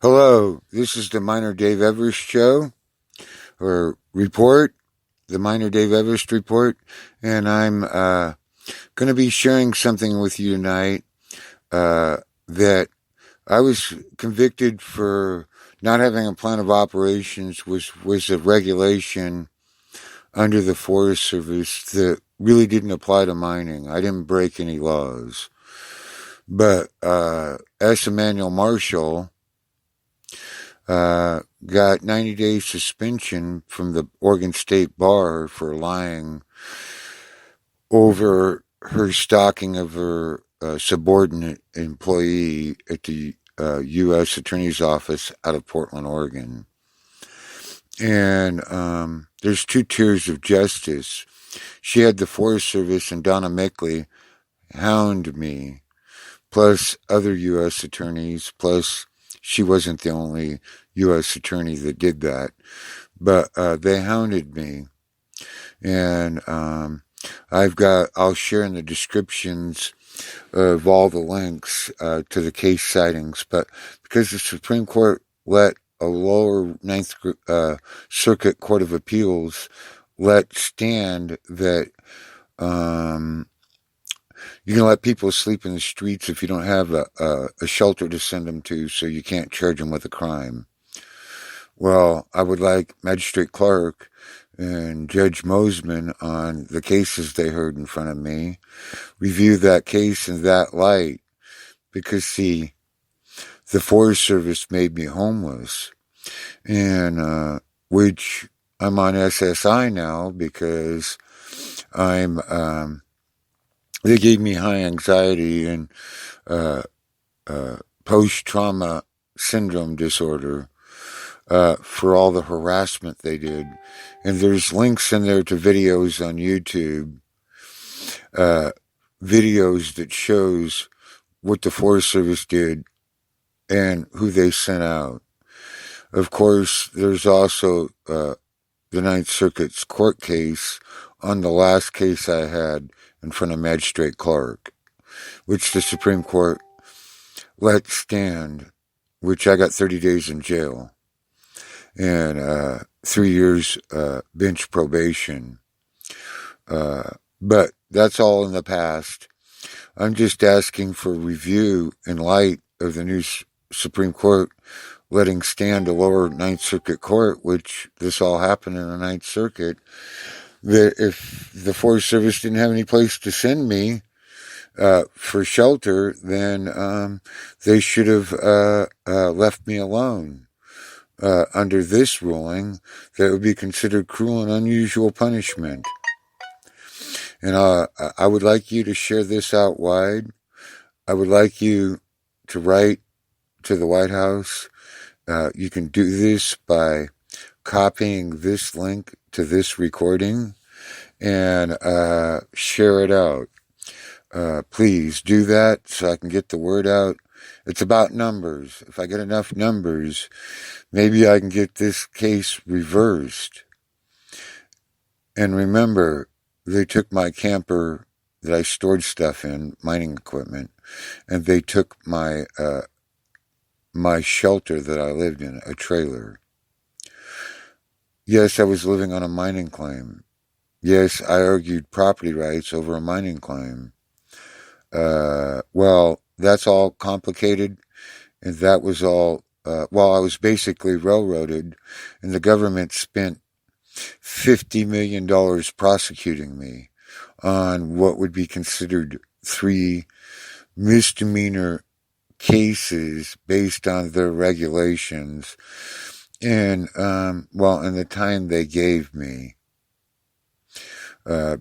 Hello, this is the Minor Dave Everist Show, or Report, the Minor Dave Everist Report, and I'm going to be sharing something with you tonight that I was convicted for not having a plan of operations, was a regulation under the Forest Service that really didn't apply to mining. I didn't break any laws. But S.Amanda Marshall got 90-day suspension from the Oregon State Bar for lying over her stalking of her subordinate employee at the U.S. Attorney's Office out of Portland, Oregon. And there's two tiers of justice. She had the Forest Service and Donna Mickle hound me, plus other U.S. attorneys, plus she wasn't the only U.S. attorney that did that, but they hounded me, and I'll share in the descriptions of all the links to the case sightings, but because the Supreme Court let a lower Ninth Circuit Court of Appeals let stand that you can let people sleep in the streets if you don't have a shelter to send them to, so you can't charge them with a crime. Well, I would like Magistrate Clark and Judge Mosman on the cases they heard in front of me review that case in that light, because, see, the Forest Service made me homeless, and which I'm on SSI now because they gave me high anxiety and post-trauma syndrome disorder for all the harassment they did. And there's links in there to videos on YouTube, videos that shows what the Forest Service did and who they sent out. Of course, there's also the Ninth Circuit's court case on the last case I had in front of Magistrate Clark, which the Supreme Court let stand, which I got 30 days in jail and 3 years bench probation. But that's all in the past. I'm just asking for review in light of the new Supreme Court letting stand a lower Ninth Circuit Court, which this all happened in the Ninth Circuit, that if the Forest Service didn't have any place to send me for shelter, then they should have left me alone. Under this ruling, that would be considered cruel and unusual punishment. And I would like you to share this out wide. I would like you to write to the White House. You can do this by copying this link to this recording and share it out. Please do that so I can get the word out. It's about numbers. If I get enough numbers, maybe I can get this case reversed. And remember, they took my camper that I stored stuff in, mining equipment, and they took my my shelter that I lived in, a trailer. Yes, I was living on a mining claim. Yes, I argued property rights over a mining claim. Well, that's all complicated, and that was all, I was basically railroaded, and the government spent $50 million prosecuting me on what would be considered 3 misdemeanor cases based on their regulations, and in the time they gave me,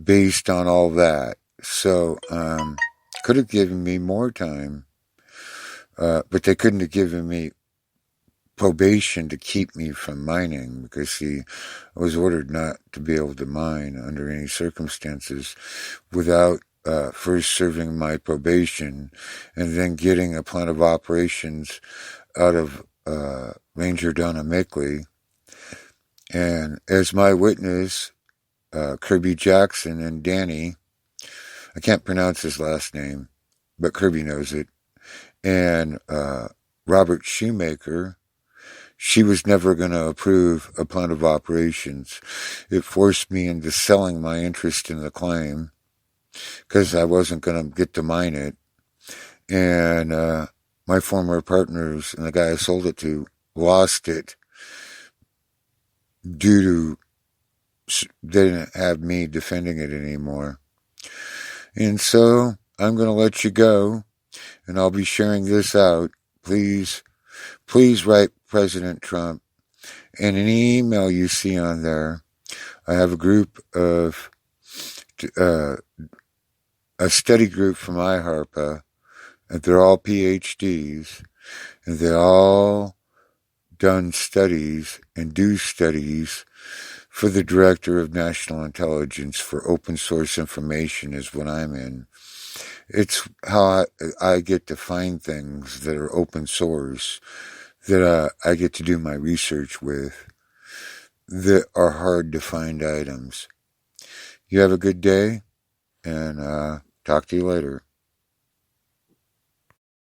based on all that. So could have given me more time, but they couldn't have given me probation to keep me from mining, because, see, I was ordered not to be able to mine under any circumstances without first serving my probation and then getting a plan of operations out of Ranger Donna Mickle. And as my witness, Kirby Jackson and Danny, I can't pronounce his last name, but Kirby knows it, and Robert Shoemaker she was never going to approve a plan of operations. It forced me into selling my interest in the claim because I wasn't going to get to mine it. And my former partners and the guy I sold it to lost it due to they didn't have me defending it anymore. And so I'm going to let you go, and I'll be sharing this out. Please write President Trump. And any email you see on there, I have a group of, a study group from IHARPA, and they're all PhDs, and they all done studies and do studies for the Director of National Intelligence for open source information is what I'm in. It's how I get to find things that are open source that I get to do my research with that are hard to find items. You have a good day, and talk to you later.